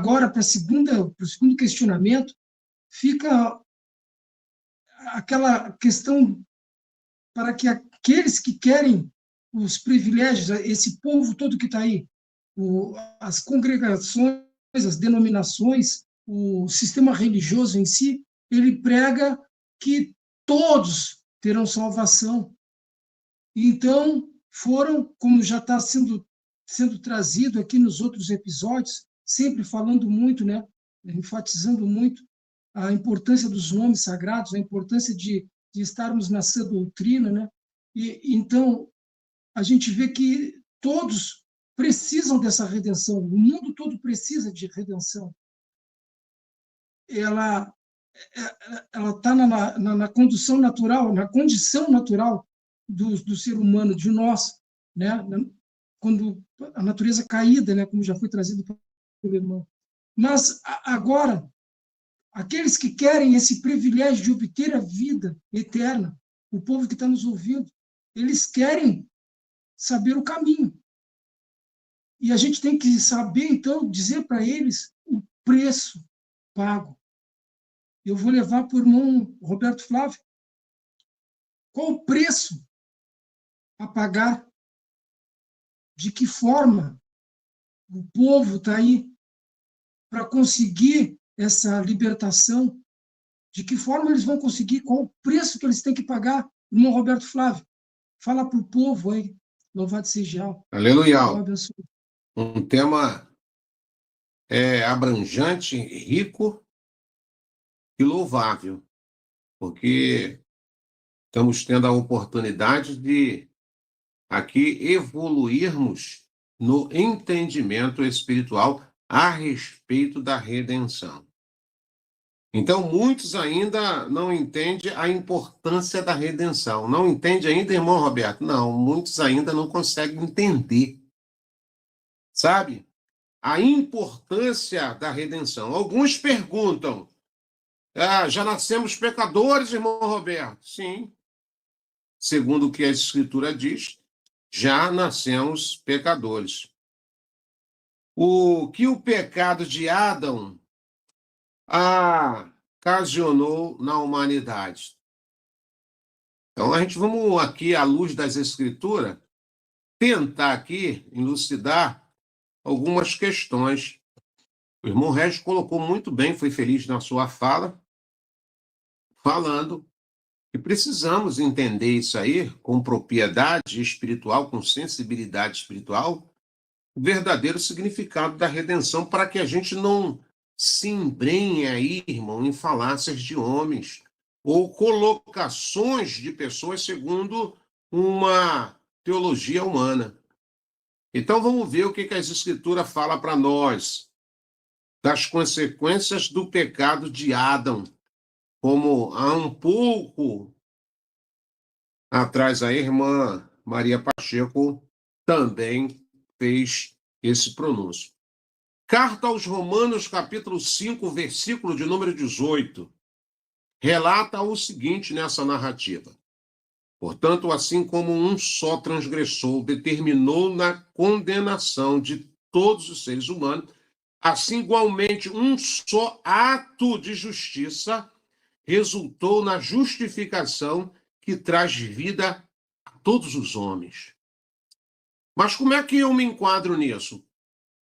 agora, para o segundo questionamento, fica aquela questão para que aqueles que querem os privilégios, esse povo todo que está aí, as congregações, as denominações, o sistema religioso em si, ele prega que todos terão salvação. Então, foram, como já está sendo trazido aqui nos outros episódios, sempre falando muito, né, enfatizando muito a importância dos nomes sagrados, a importância de estarmos na sã doutrina, né? E então a gente vê que todos precisam dessa redenção, o mundo todo precisa de redenção. Ela está na condição natural, na condição natural do ser humano, de nós, né? Quando a natureza caída, né? Como já foi trazido pelo irmão. Mas agora, aqueles que querem esse privilégio de obter a vida eterna, o povo que está nos ouvindo, eles querem saber o caminho. E a gente tem que saber, então, dizer para eles o preço pago. Eu vou levar para o irmão Roberto Flávio. Qual o preço a pagar? De que forma o povo está aí para conseguir essa libertação? De que forma eles vão conseguir? Qual o preço que eles têm que pagar? Irmão Roberto Flávio, fala para o povo aí. Louvado seja. Aleluia. Um tema abrangente, rico e louvável, porque estamos tendo a oportunidade de aqui evoluirmos no entendimento espiritual a respeito da redenção. Então, muitos ainda não entendem a importância da redenção. Não entende ainda, irmão Roberto? Não, muitos ainda não conseguem entender. Sabe? A importância da redenção. Alguns perguntam, já nascemos pecadores, irmão Roberto? Sim. Segundo o que a Escritura diz, já nascemos pecadores. O que o pecado de Adão ocasionou na humanidade? Então, a gente vamos aqui, à luz das Escrituras, tentar aqui elucidar algumas questões. O irmão Regis colocou muito bem, foi feliz na sua fala, falando que precisamos entender isso aí com propriedade espiritual, com sensibilidade espiritual, o verdadeiro significado da redenção, para que a gente não se embrenhe aí, irmão, em falácias de homens ou colocações de pessoas segundo uma teologia humana. Então vamos ver o que a Escritura fala para nós das consequências do pecado de Adão, como há um pouco atrás a irmã Maria Pacheco também fez esse pronúncio. Carta aos Romanos, capítulo 5, versículo de número 18, relata o seguinte nessa narrativa. Portanto, assim como um só transgressor determinou na condenação de todos os seres humanos, assim igualmente um só ato de justiça resultou na justificação que traz vida a todos os homens. Mas como é que eu me enquadro nisso?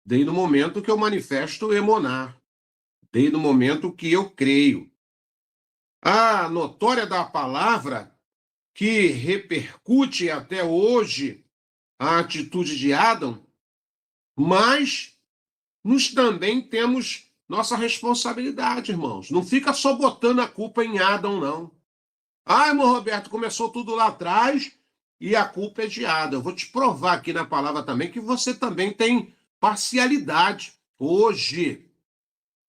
Desde o momento que eu manifesto emuná, desde o momento que eu creio. A notória da palavra que repercute até hoje a atitude de Adão, mas nós também temos nossa responsabilidade, irmãos. Não fica só botando a culpa em Adão, não. Irmão Roberto, começou tudo lá atrás e a culpa é de Adão. Eu vou te provar aqui na palavra também que você também tem parcialidade hoje,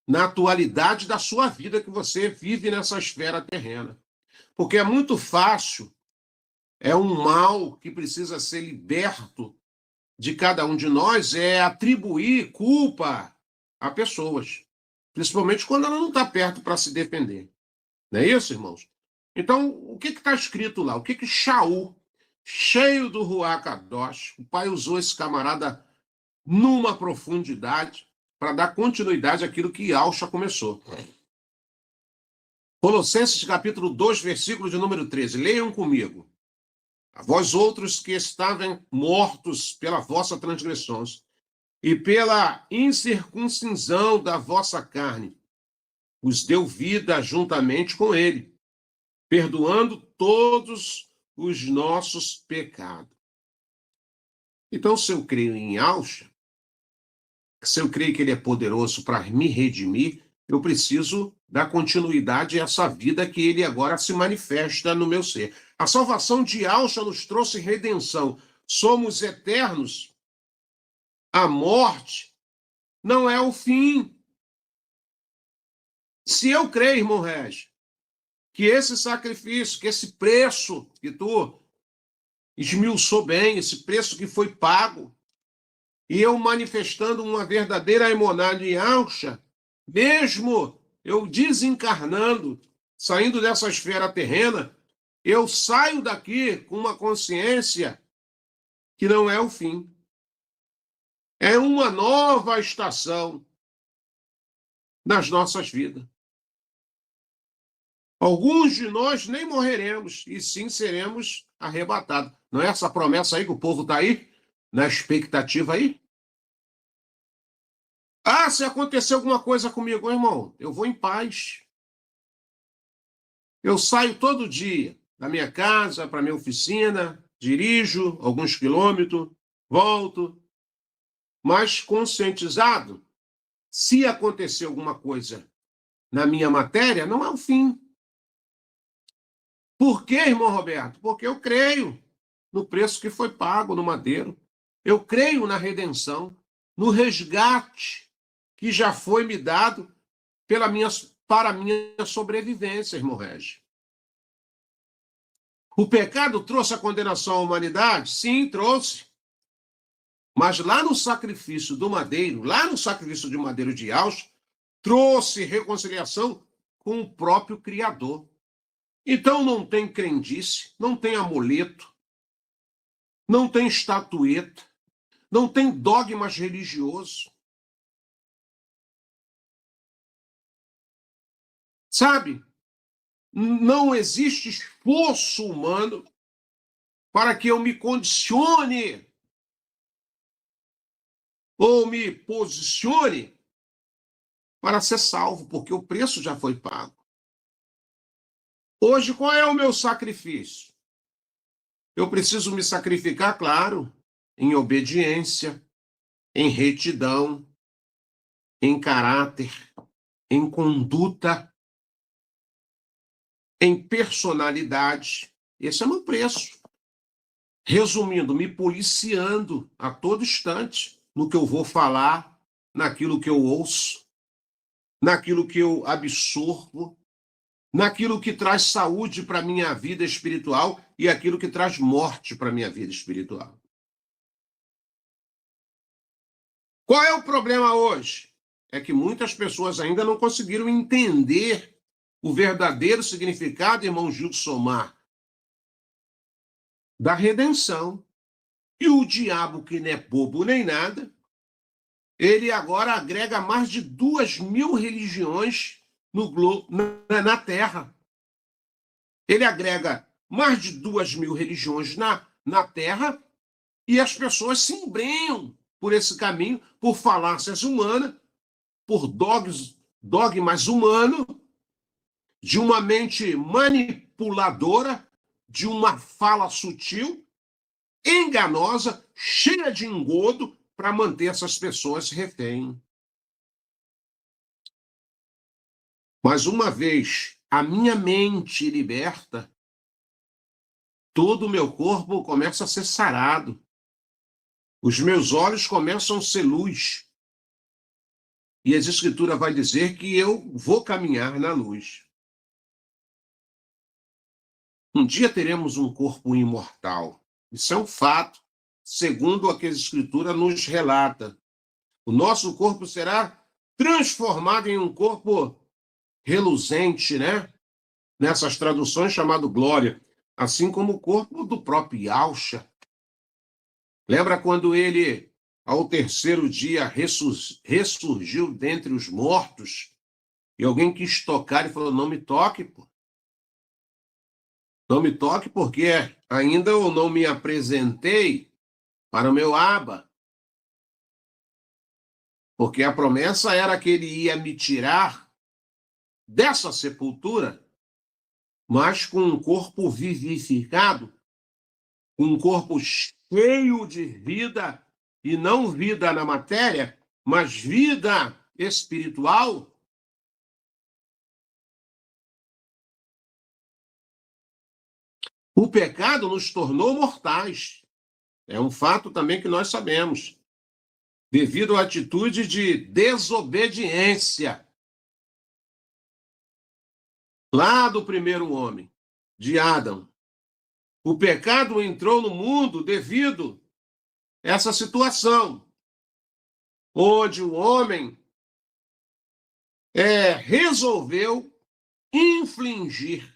na atualidade da sua vida que você vive nessa esfera terrena. Porque é muito fácil, é um mal que precisa ser liberto de cada um de nós, é atribuir culpa a pessoas, principalmente quando ela não está perto para se defender. Não é isso, irmãos? Então, o que está escrito lá? O que Shaul, cheio do Ruach Kadosh, o pai usou esse camarada numa profundidade, para dar continuidade àquilo que Yahshua começou. Colossenses capítulo 2, versículo de número 13. Leiam comigo. A vós outros que estavam mortos pela vossa transgressões e pela incircuncisão da vossa carne, os deu vida juntamente com ele, perdoando todos os nossos pecados. Então, se eu creio em Yahshua, se eu creio que ele é poderoso para me redimir, eu preciso dar continuidade a essa vida que ele agora se manifesta no meu ser. A salvação de Yahshua nos trouxe redenção. Somos eternos. A morte não é o fim. Se eu creio, irmão Regis, que esse sacrifício, que esse preço que tu esmiuçou bem, esse preço que foi pago, e eu manifestando uma verdadeira emuná de Yahshua, mesmo eu desencarnando, saindo dessa esfera terrena, eu saio daqui com uma consciência que não é o fim. É uma nova estação nas nossas vidas. Alguns de nós nem morreremos, e sim seremos arrebatados. Não é essa promessa aí que o povo está aí? Na expectativa aí? Ah, se acontecer alguma coisa comigo, irmão, eu vou em paz. Eu saio todo dia da minha casa para a minha oficina, dirijo alguns quilômetros, volto, mas conscientizado, se acontecer alguma coisa na minha matéria, não é o fim. Por quê, irmão Roberto? Porque eu creio no preço que foi pago no madeiro. Eu creio na redenção, no resgate que já foi me dado para a minha sobrevivência, irmão Regis. O pecado trouxe a condenação à humanidade? Sim, trouxe. Mas lá no sacrifício do madeiro, lá no sacrifício de madeiro de Yahshua, trouxe reconciliação com o próprio Criador. Então não tem crendice, não tem amuleto, não tem estatueta, não tem dogmas religiosos. Sabe? Não existe esforço humano para que eu me condicione ou me posicione para ser salvo, porque o preço já foi pago. Hoje, qual é o meu sacrifício? Eu preciso me sacrificar, claro, em obediência, em retidão, em caráter, em conduta, em personalidade. Esse é o meu preço. Resumindo, me policiando a todo instante no que eu vou falar, naquilo que eu ouço, naquilo que eu absorvo, naquilo que traz saúde para a minha vida espiritual e aquilo que traz morte para a minha vida espiritual. Qual é o problema hoje? É que muitas pessoas ainda não conseguiram entender o verdadeiro significado, irmão Gilson Mar, da redenção. E o diabo, que não é bobo nem nada, ele agora agrega mais de 2.000 religiões no globo, na Terra. Ele agrega mais de 2.000 religiões na Terra e as pessoas se embrenham por esse caminho, por falácias humanas, por dogmas humanos, de uma mente manipuladora, de uma fala sutil, enganosa, cheia de engodo, para manter essas pessoas refém. Mas uma vez a minha mente liberta, todo o meu corpo começa a ser sarado. Os meus olhos começam a ser luz. E as Escrituras vai dizer que eu vou caminhar na luz. Um dia teremos um corpo imortal. Isso é um fato, segundo o que a Escritura nos relata. O nosso corpo será transformado em um corpo reluzente, né? Nessas traduções chamado glória, assim como o corpo do próprio Yahshua. Lembra quando ele ao terceiro dia ressurgiu dentre os mortos, e alguém quis tocar e falou, não me toque, pô. Não me toque porque ainda eu não me apresentei para o meu Abba. Porque a promessa era que ele ia me tirar dessa sepultura, mas com um corpo vivificado, com um corpo cheio de vida, e não vida na matéria, mas vida espiritual. O pecado nos tornou mortais. É um fato também que nós sabemos, devido à atitude de desobediência lá do primeiro homem, de Adão. O pecado entrou no mundo devido a essa situação, onde o homem resolveu infligir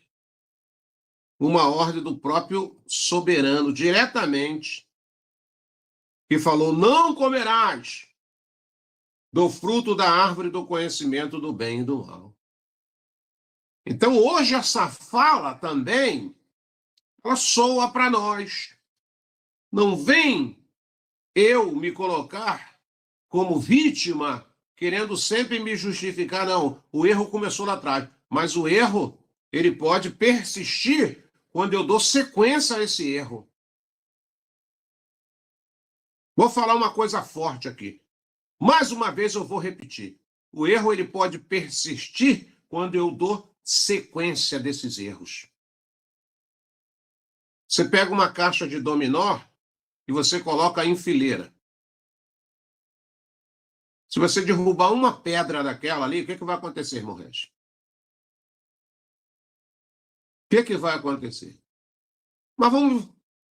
uma ordem do próprio soberano, diretamente, que falou, não comerás do fruto da árvore do conhecimento do bem e do mal. Então, hoje, essa fala também, ela soa para nós. Não vem eu me colocar como vítima, querendo sempre me justificar, não. O erro começou lá atrás, mas o erro, ele pode persistir quando eu dou sequência a esse erro. Vou falar uma coisa forte aqui. Mais uma vez eu vou repetir. O erro, ele pode persistir quando eu dou sequência desses erros. Você pega uma caixa de dominó e você coloca em fileira. Se você derrubar uma pedra daquela ali, o que vai acontecer, irmão Regis? O que vai acontecer? Mas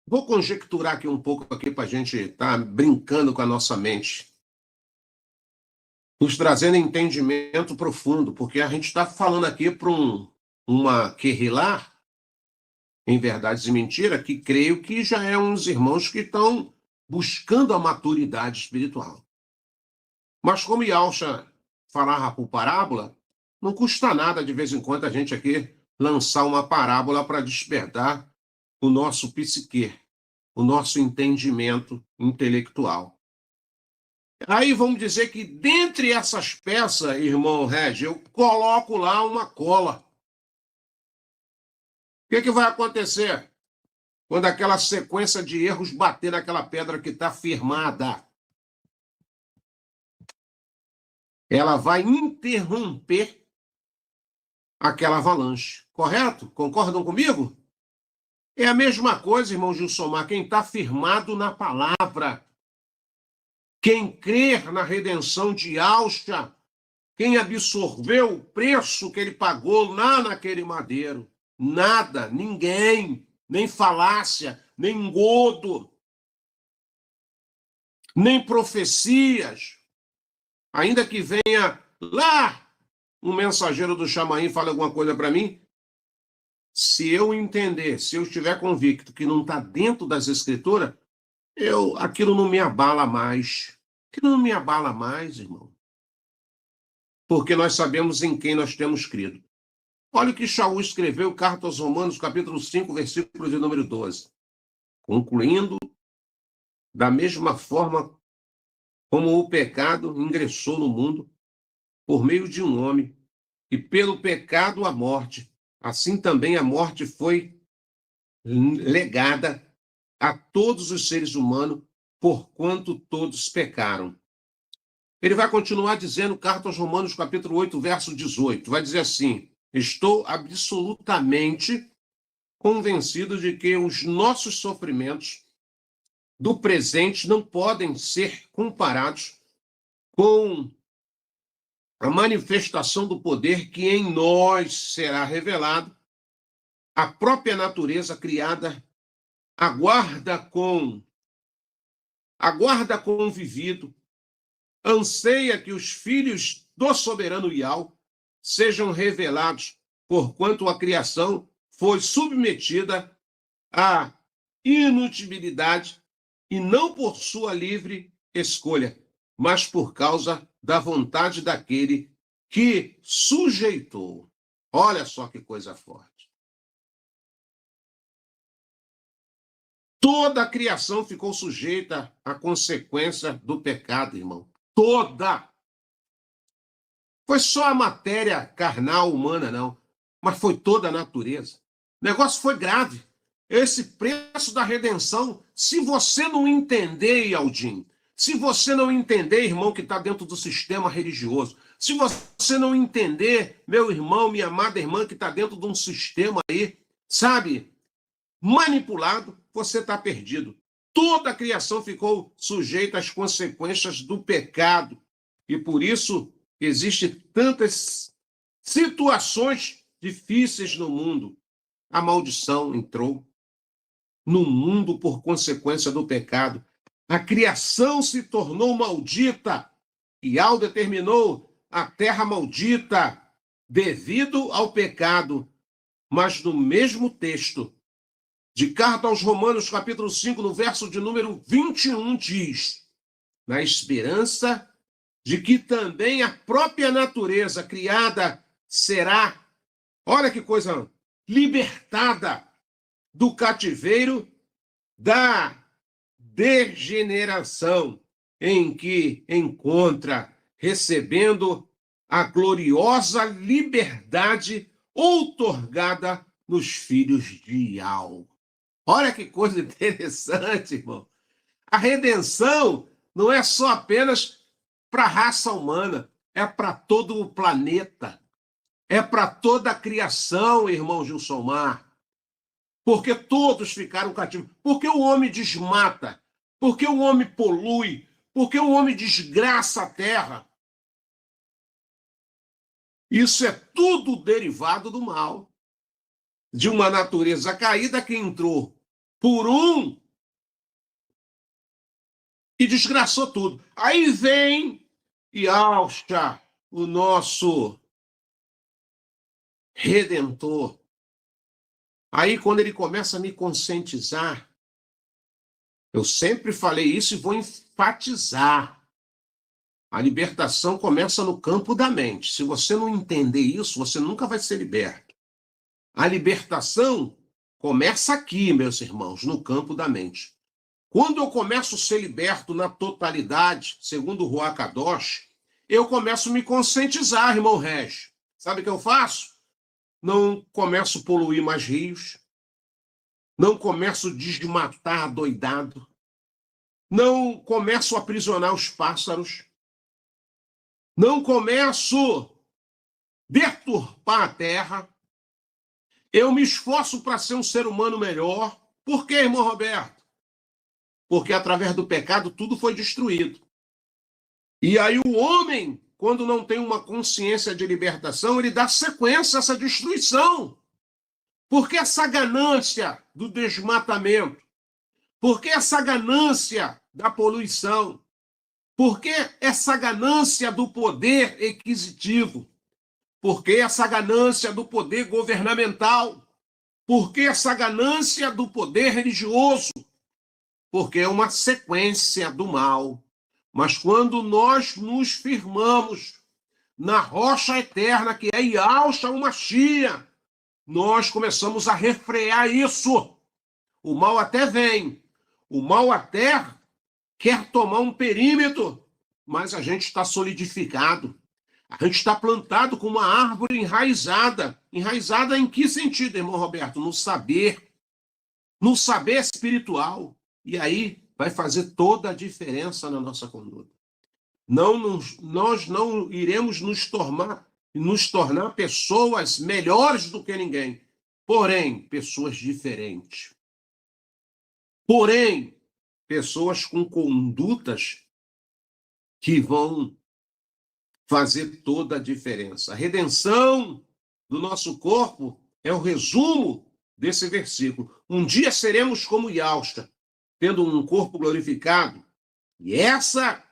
vou conjecturar aqui um pouco aqui para a gente estar brincando com a nossa mente, nos trazendo entendimento profundo, porque a gente está falando aqui para uma Querrilá, em Verdades e Mentira, que creio que já é uns irmãos que estão buscando a maturidade espiritual. Mas como Yalcha falava por parábola, não custa nada de vez em quando a gente aqui lançar uma parábola para despertar o nosso psique, o nosso entendimento intelectual. Aí vamos dizer que dentre essas peças, irmão Regi, eu coloco lá uma cola. O que vai acontecer quando aquela sequência de erros bater naquela pedra que está firmada? Ela vai interromper aquela avalanche, correto? Concordam comigo? É a mesma coisa, irmão Gilsomar, quem está firmado na palavra, quem crer na redenção de Yalcha, quem absorveu o preço que ele pagou lá naquele madeiro. Nada, ninguém, nem falácia, nem engodo, nem profecias, ainda que venha lá um mensageiro do Chamaim e fale alguma coisa para mim, se eu entender, se eu estiver convicto que não está dentro das Escrituras, aquilo não me abala mais. Aquilo não me abala mais, irmão. Porque nós sabemos em quem nós temos crido. Olha o que Shaul escreveu, carta aos Romanos, capítulo 5, versículo de número 12. Concluindo, da mesma forma como o pecado ingressou no mundo por meio de um homem, e pelo pecado a morte, assim também a morte foi legada a todos os seres humanos, porquanto todos pecaram. Ele vai continuar dizendo, carta aos Romanos, capítulo 8, verso 18, vai dizer assim, estou absolutamente convencido de que os nossos sofrimentos do presente não podem ser comparados com a manifestação do poder que em nós será revelado. A própria natureza criada aguarda com vivido, anseia que os filhos do soberano Ial sejam revelados, porquanto a criação foi submetida à inutibilidade e não por sua livre escolha, mas por causa da vontade daquele que sujeitou. Olha só que coisa forte. Toda a criação ficou sujeita à consequência do pecado, irmão. Toda. Foi só a matéria carnal humana, não. Mas foi toda a natureza. O negócio foi grave. Esse preço da redenção, se você não entender, Aldim, se você não entender, irmão, que está dentro do sistema religioso, se você não entender, meu irmão, minha amada irmã, que está dentro de um sistema aí, sabe, manipulado, você está perdido. Toda a criação ficou sujeita às consequências do pecado. E por isso existem tantas situações difíceis no mundo. A maldição entrou no mundo por consequência do pecado. A criação se tornou maldita. E Al determinou a terra maldita devido ao pecado. Mas no mesmo texto, de Carta aos Romanos, capítulo 5, no verso de número 21, diz: na esperança de que também a própria natureza criada será, olha que coisa, libertada do cativeiro da degeneração em que encontra, recebendo a gloriosa liberdade outorgada nos filhos de Ial. Olha que coisa interessante, irmão. A redenção não é só apenas para a raça humana, é para todo o planeta. É para toda a criação, irmão Gilson Mar. Porque todos ficaram cativos. Porque o homem desmata. Porque o homem polui. Porque o homem desgraça a terra. Isso é tudo derivado do mal. De uma natureza caída que entrou por um e desgraçou tudo. Aí vem e alça o nosso Redentor. Aí, quando ele começa a me conscientizar, eu sempre falei isso e vou enfatizar. A libertação começa no campo da mente. Se você não entender isso, você nunca vai ser liberto. A libertação começa aqui, meus irmãos, no campo da mente. Quando eu começo a ser liberto na totalidade, segundo o Ruach Kadosh, eu começo a me conscientizar, irmão Regis. Sabe o que eu faço? Não começo a poluir mais rios, não começo a desmatar doidado, não começo a aprisionar os pássaros, não começo a deturpar a terra, eu me esforço para ser um ser humano melhor. Por quê, irmão Roberto? Porque através do pecado tudo foi destruído. E aí o homem, quando não tem uma consciência de libertação, ele dá sequência a essa destruição. Por que essa ganância do desmatamento? Por que essa ganância da poluição? Por que essa ganância do poder aquisitivo? Por que essa ganância do poder governamental? Por que essa ganância do poder religioso? Porque é uma sequência do mal. Mas quando nós nos firmamos na rocha eterna, que é Yahshua HaMashiach, nós começamos a refrear isso. O mal até vem, o mal até quer tomar um perímetro, mas a gente está solidificado. A gente está plantado como uma árvore enraizada. Enraizada em que sentido, irmão Roberto? No saber espiritual. E aí vai fazer toda a diferença na nossa conduta. Nós não iremos nos tornar pessoas melhores do que ninguém, porém, pessoas diferentes. Porém, pessoas com condutas que vão fazer toda a diferença. A redenção do nosso corpo é o resumo desse versículo. Um dia seremos como Yahshua, tendo um corpo glorificado. E essa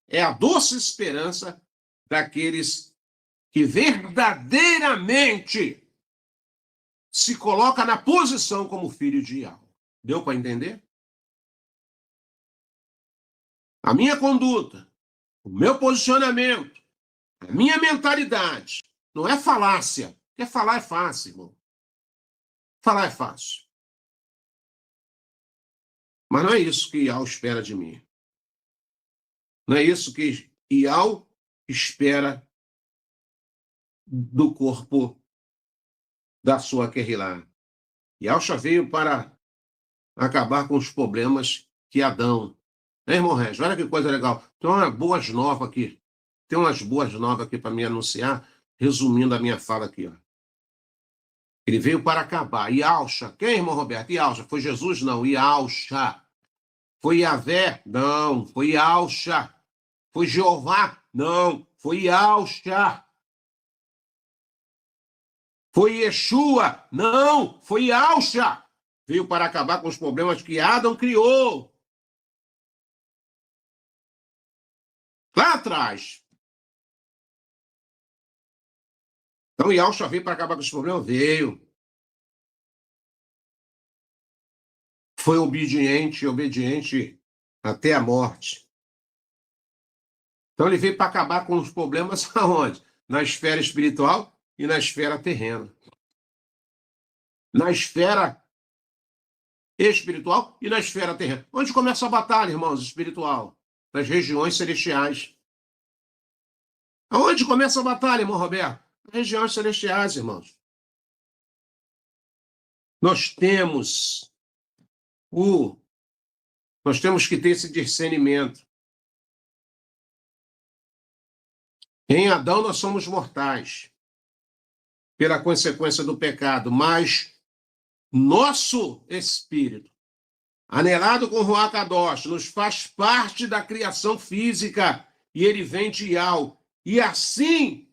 é a doce esperança daqueles que verdadeiramente se coloca na posição como filho de Yahweh. Deu para entender? a minha conduta, o meu posicionamento, a minha mentalidade. Não é falácia. Porque falar é fácil, irmão. Falar é fácil. Mas não é isso que Ial espera de mim. Não é isso que Ial espera do corpo da sua Kehilá. Ial já veio para acabar com os problemas que Adão. Irmão Regis, olha que coisa legal. Tem umas boas novas aqui. Tem umas boas novas aqui para me anunciar, resumindo a minha fala aqui. Ó. Ele veio para acabar. Ialcha. Quem, irmão Roberto? Ialcha. Foi Jesus? Não. Ialcha. Foi Yahvé? Não. Foi Ialcha. Foi Jeová? Não. Foi Ialcha. Foi Yeshua? Não. Foi Ialcha. Veio para acabar com os problemas que Adão criou. Lá atrás. Então, Ialcha veio para acabar com os problemas? Veio. Foi obediente até a morte. Então, ele veio para acabar com os problemas aonde? Na esfera espiritual e na esfera terrena. Na esfera espiritual e na esfera terrena. Onde começa a batalha, irmãos, espiritual? Nas regiões celestiais. Aonde começa a batalha, irmão Roberto? Nas regiões celestiais, irmãos. Nós temos que ter esse discernimento. Em Adão nós somos mortais pela consequência do pecado, mas nosso espírito, anelado com Ruach Kadosh, nos faz parte da criação física e ele vem de Ial. E assim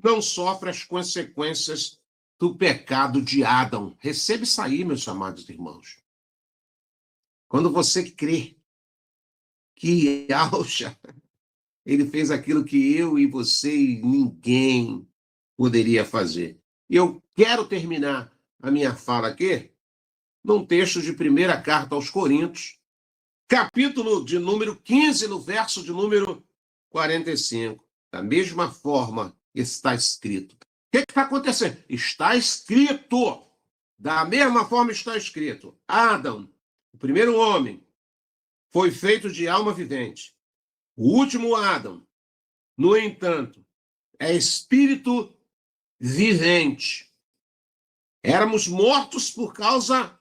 não sofre as consequências do pecado de Adão. Receba isso aí, meus amados irmãos. Quando você crê que Yahshua, ele fez aquilo que eu e você e ninguém poderia fazer. Eu quero terminar a minha fala aqui num texto de 1ª carta aos Coríntios, capítulo de número 15, no verso de número 45. Da mesma forma está escrito. O que está acontecendo? Está escrito. Da mesma forma está escrito. Adão, o primeiro homem, foi feito de alma vivente. O último Adão, no entanto, é espírito vivente. Éramos mortos por causa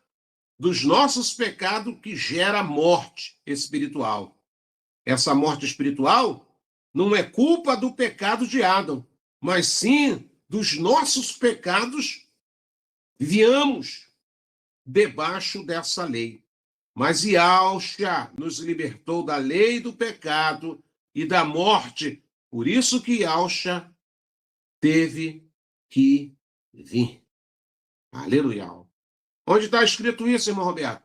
dos nossos pecados que gera morte espiritual. Essa morte espiritual não é culpa do pecado de Adão, mas sim dos nossos pecados viamos debaixo dessa lei. Mas Yahshua nos libertou da lei do pecado e da morte. Por isso que Yahshua teve que vir. Aleluia. Onde está escrito isso, irmão Roberto?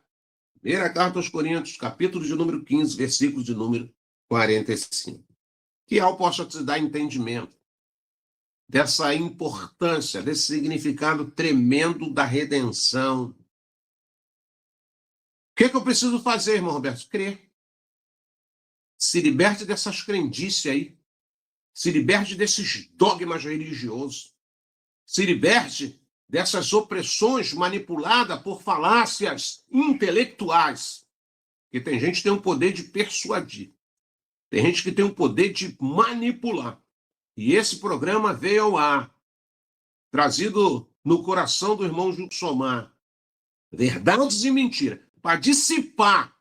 1ª carta aos Coríntios, capítulo de número 15, versículo de número 45. Que Yahweh possa te dar entendimento dessa importância, desse significado tremendo da redenção. O que eu preciso fazer, irmão Roberto? Crer. Se liberte dessas crendices aí. Se liberte desses dogmas religiosos. Se liberte dessas opressões manipuladas por falácias intelectuais. Porque tem gente que tem o poder de persuadir. Tem gente que tem o poder de manipular. E esse programa veio ao ar, trazido no coração do irmão Juxomar. Verdades e mentiras, para dissipar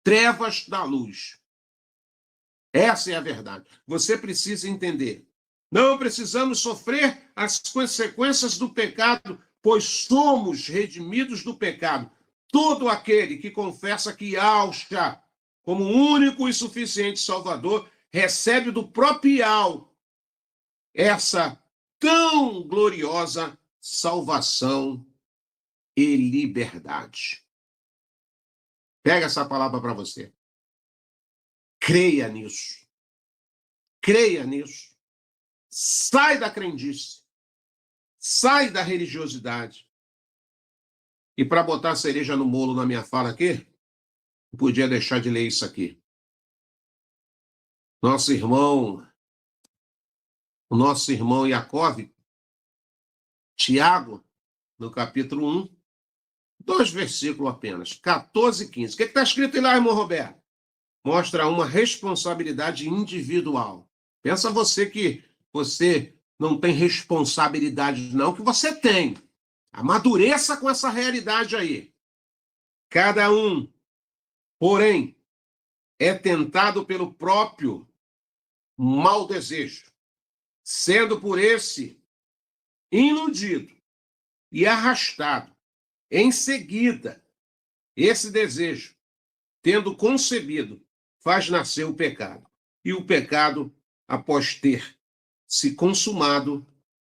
trevas da luz. Essa é a verdade. Você precisa entender. Não precisamos sofrer as consequências do pecado, pois somos redimidos do pecado. Todo aquele que confessa que Yahshua, como único e suficiente Salvador, recebe do próprio Yahweh essa tão gloriosa salvação e liberdade. Pega essa palavra para você. Creia nisso. Creia nisso. Sai da crendice. Sai da religiosidade. E para botar a cereja no bolo na minha fala aqui, não podia deixar de ler isso aqui. nosso irmão Iacov, Tiago, no capítulo 1, 2 versículos apenas, 14 e 15. O que está escrito lá, irmão Roberto? Mostra uma responsabilidade individual. Pensa você que você não tem responsabilidade, não, que você tem. Amadureça com essa realidade aí. Cada um, porém, é tentado pelo próprio mau desejo, sendo por esse iludido e arrastado. Em seguida, esse desejo, tendo concebido, faz nascer o pecado. E o pecado, após ter se consumado,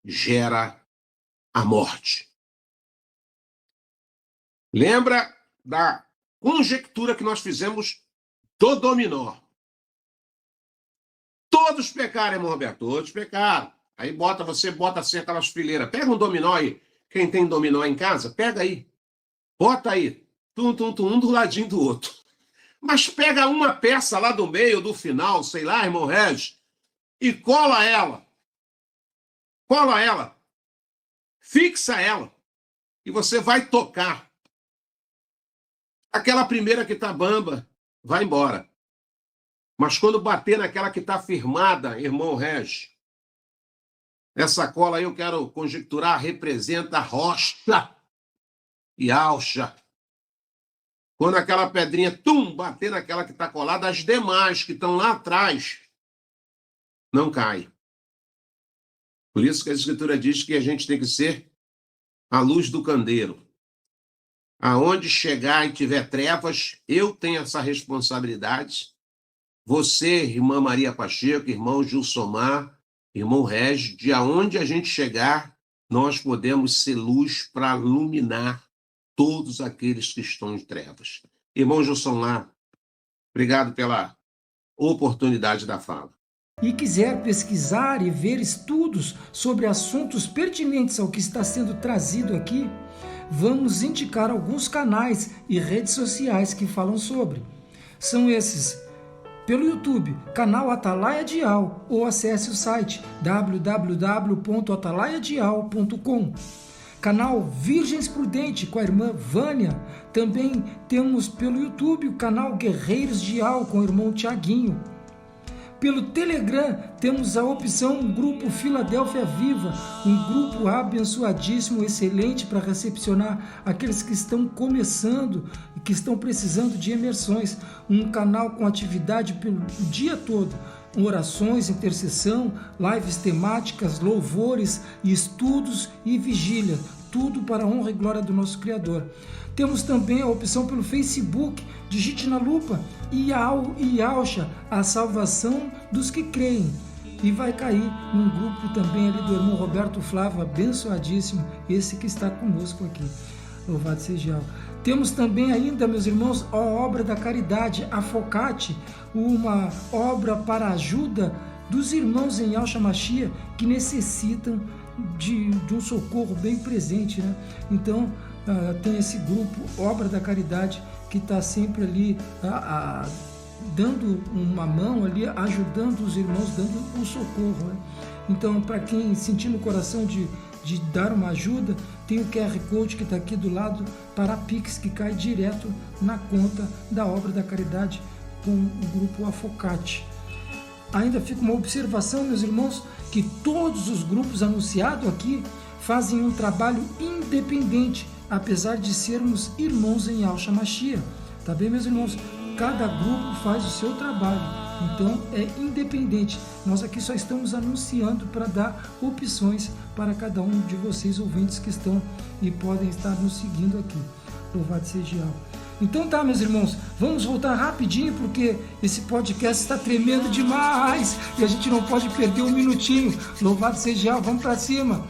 gera a morte. Lembra da conjectura que nós fizemos do dominó? Todos pecaram, irmão Roberto, todos pecaram. Aí você bota assim aquelas fileiras. Pega um dominó aí. Quem tem dominó em casa, pega aí. Bota aí. Um do ladinho do outro. Mas pega uma peça lá do meio, do final, sei lá, irmão Regis, e cola ela. Cola ela. Fixa ela. E você vai tocar. Aquela primeira que tá bamba, vai embora. Mas quando bater naquela que está firmada, irmão Regis, essa cola aí eu quero conjecturar, representa rocha e alcha. Quando aquela pedrinha, bater naquela que está colada, as demais que estão lá atrás não caem. Por isso que a Escritura diz que a gente tem que ser a luz do candeeiro. Aonde chegar e tiver trevas, eu tenho essa responsabilidade. Você, irmã Maria Pacheco, irmão Gilsomar, irmão Regis, de aonde a gente chegar, nós podemos ser luz para iluminar todos aqueles que estão em trevas. Irmão Gilsomar, obrigado pela oportunidade da fala. E quiser pesquisar e ver estudos sobre assuntos pertinentes ao que está sendo trazido aqui, vamos indicar alguns canais e redes sociais que falam sobre. São esses: pelo YouTube, canal Atalaia Dial, ou acesse o site www.atalaiadial.com. Canal Virgens Prudente com a irmã Vânia. Também temos pelo YouTube o canal Guerreiros Dial com o irmão Tiaguinho. Pelo Telegram temos a opção Grupo Filadélfia Viva, um grupo abençoadíssimo, excelente para recepcionar aqueles que estão começando e que estão precisando de imersões. Um canal com atividade pelo dia todo, orações, intercessão, lives temáticas, louvores, estudos e vigília. Tudo para a honra e glória do nosso Criador. Temos também a opção pelo Facebook, digite na lupa Iaucha, a salvação dos que creem. E vai cair num grupo também ali do irmão Roberto Flávio, abençoadíssimo, esse que está conosco aqui. Louvado seja Deus. Temos também ainda, meus irmãos, a obra da caridade, a Focate, uma obra para a ajuda dos irmãos em Yahshua Mashiach que necessitam de um socorro bem presente, né? Então, tem esse grupo, Obra da Caridade, que está sempre ali dando uma mão ali, ajudando os irmãos, dando um socorro, né? Então, para quem sentir no coração de dar uma ajuda, tem o QR Code que está aqui do lado para a Pix, que cai direto na conta da Obra da Caridade com o grupo Afocate. Ainda fica uma observação, meus irmãos, que todos os grupos anunciados aqui fazem um trabalho independente, apesar de sermos irmãos em Yahshua Mashiach. Tá bem, meus irmãos? Cada grupo faz o seu trabalho, então é independente. Nós aqui só estamos anunciando para dar opções para cada um de vocês, ouvintes que estão e podem estar nos seguindo aqui. Louvado seja Yahweh. Então tá, meus irmãos, vamos voltar rapidinho, porque esse podcast está tremendo demais e a gente não pode perder um minutinho. Louvado seja Yahweh, vamos para cima.